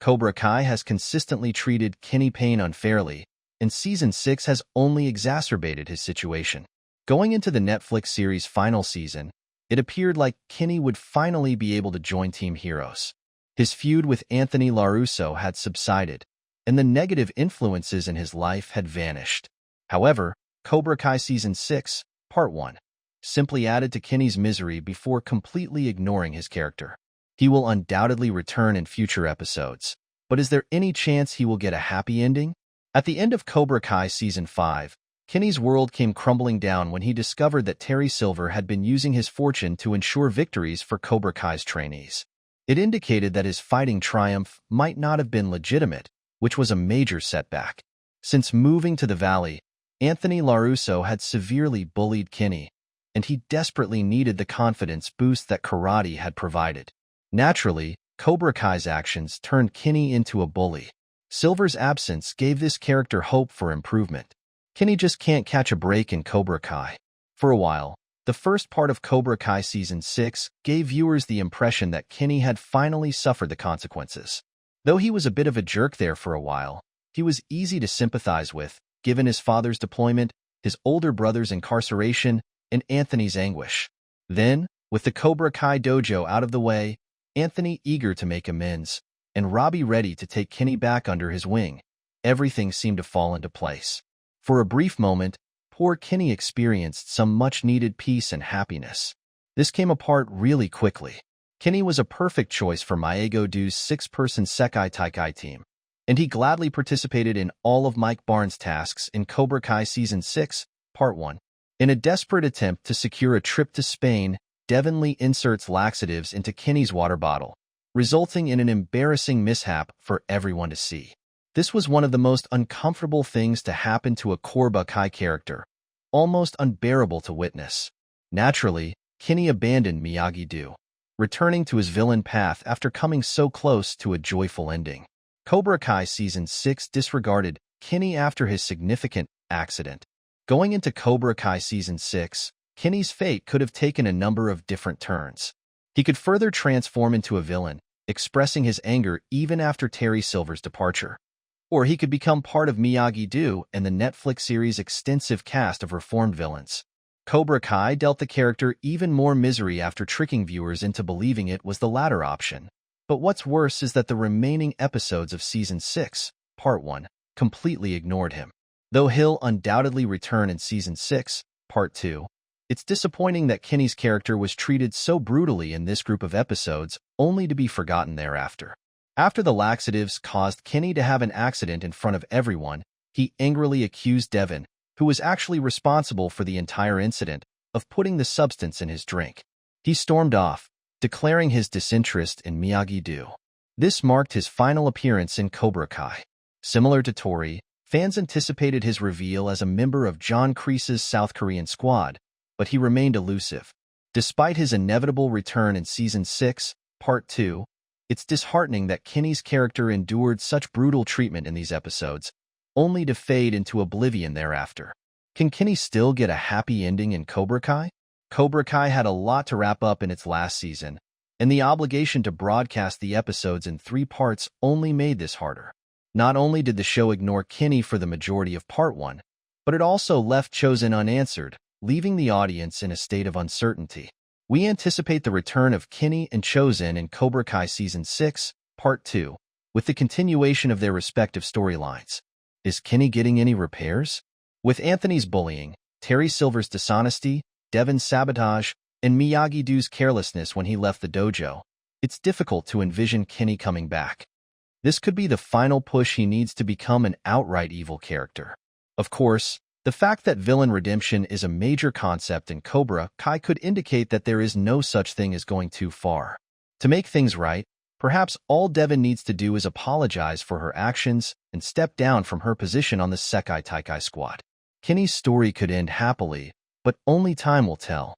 Cobra Kai has consistently treated Payne unfairly, and Season 6 has only exacerbated his situation. Going into the Netflix series' final season, it appeared like Payne would finally be able to join Team Heroes. His feud with Anthony LaRusso had subsided, and the negative influences in his life had vanished. However, Cobra Kai Season 6, Part 1, simply added to Payne's misery before completely ignoring his character. He will undoubtedly return in future episodes, but is there any chance he will get a happy ending? At the end of Cobra Kai Season 5, Payne's world came crumbling down when he discovered that Terry Silver had been using his fortune to ensure victories for Cobra Kai's trainees. It indicated that his fighting triumph might not have been legitimate, which was a major setback. Since moving to the Valley, Anthony LaRusso had severely bullied Payne, and he desperately needed the confidence boost that karate had provided. Naturally, Cobra Kai's actions turned Payne into a bully. Silver's absence gave this character hope for improvement. Payne just can't catch a break in Cobra Kai. For a while, the first part of Cobra Kai Season 6 gave viewers the impression that Payne had finally suffered the consequences. Though he was a bit of a jerk there for a while, he was easy to sympathize with, given his father's deployment, his older brother's incarceration, and Anthony's anguish. Then, with the Cobra Kai dojo out of the way, Anthony eager to make amends, and Robbie ready to take Payne back under his wing, everything seemed to fall into place. For a brief moment, poor Payne experienced some much-needed peace and happiness. This came apart really quickly. Payne was a perfect choice for Maego-do's 6-person Sekai Taikai team, and he gladly participated in all of Mike Barnes' tasks in Cobra Kai Season 6, Part 1. In a desperate attempt to secure a trip to Spain, Devon Lee inserts laxatives into Payne's water bottle, resulting in an embarrassing mishap for everyone to see. This was one of the most uncomfortable things to happen to a Cobra Kai character, almost unbearable to witness. Naturally, Payne abandoned Miyagi-Do, returning to his villain path after coming so close to a joyful ending. Cobra Kai Season 6 disregarded Payne after his significant accident. Going into Cobra Kai Season 6, Payne's fate could have taken a number of different turns. He could further transform into a villain, expressing his anger even after Terry Silver's departure. Or he could become part of Miyagi-Do and the Netflix series' extensive cast of reformed villains. Cobra Kai dealt the character even more misery after tricking viewers into believing it was the latter option. But what's worse is that the remaining episodes of Season 6, Part 1, completely ignored him. Though he'll undoubtedly return in Season 6, Part 2, it's disappointing that Payne's character was treated so brutally in this group of episodes, only to be forgotten thereafter. After the laxatives caused Payne to have an accident in front of everyone, he angrily accused Devon, who was actually responsible for the entire incident, of putting the substance in his drink. He stormed off, declaring his disinterest in Miyagi-Do. This marked his final appearance in Cobra Kai. Similar to Tori, fans anticipated his reveal as a member of John Kreese's South Korean squad, but he remained elusive. Despite his inevitable return in Season 6, Part 2, it's disheartening that Payne's character endured such brutal treatment in these episodes, only to fade into oblivion thereafter. Can Payne still get a happy ending in Cobra Kai? Cobra Kai had a lot to wrap up in its last season, and the obligation to broadcast the episodes in 3 parts only made this harder. Not only did the show ignore Payne for the majority of Part 1, but it also left Chozen unanswered, leaving the audience in a state of uncertainty. We anticipate the return of Payne and Chozen in Cobra Kai Season 6, Part 2, with the continuation of their respective storylines. Is Payne getting any repairs? With Anthony's bullying, Terry Silver's dishonesty, Devon's sabotage, and Miyagi-Do's carelessness when he left the dojo, it's difficult to envision Payne coming back. This could be the final push he needs to become an outright evil character. Of course, the fact that villain redemption is a major concept in Cobra Kai could indicate that there is no such thing as going too far. To make things right, perhaps all Devon needs to do is apologize for her actions and step down from her position on the Sekai Taikai squad. Payne's story could end happily, but only time will tell.